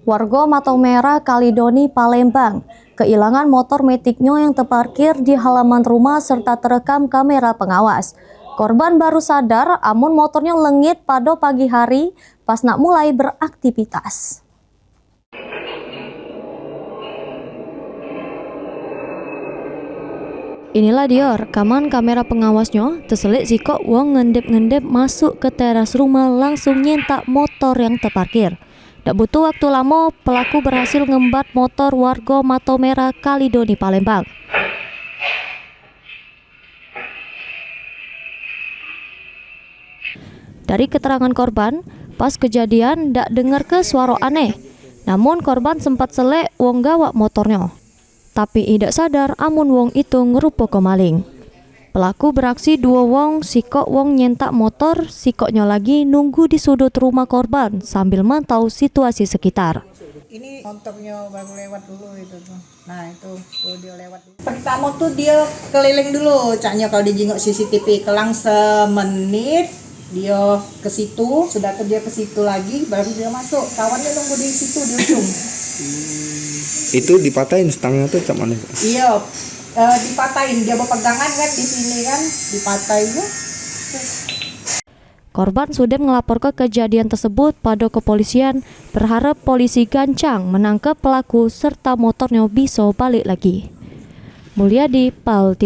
Warga Matau Merah, Kalidoni, Palembang, kehilangan motor metiknya yang terparkir di halaman rumah serta terekam kamera pengawas. Korban baru sadar amun motornya lengit pada pagi hari pas nak mulai beraktivitas. Inilah dia rekaman kamera pengawasnya, terselit sikok wong ngendep-ngendep masuk ke teras rumah langsung nyentak motor yang terparkir. Tak butuh waktu lama, pelaku berhasil ngembat motor warga Matau Merah, Kalidoni, Palembang. Dari keterangan korban, pas kejadian tak dengar ke suara aneh. Namun korban sempat selek wong gawak motornya. Tapi tidak sadar amun wong itu ngerupa maling. Pelaku beraksi dua wong, sikok wong nyentak motor, sikoknya lagi nunggu di sudut rumah korban sambil mantau situasi sekitar. Ini motornya baru lewat dulu itu tuh. Nah itu tuh dia lewat dulu. Pertama tuh dia keliling dulu, caknya kalau dijenguk CCTV kelang semenit dia ke situ, sudah tuh dia ke situ lagi baru dia masuk. Kawannya nunggu di situ di ujung. Itu dipatahin stangnya tuh cak mana? Iya. Dipatahin, dia berpegangan kan di sini kan, dipatahin. Korban sudah melapor ke kejadian tersebut pada kepolisian, berharap polisi gancang menangkap pelaku serta motornya bisa balik lagi. Mulyadi, PAL TV.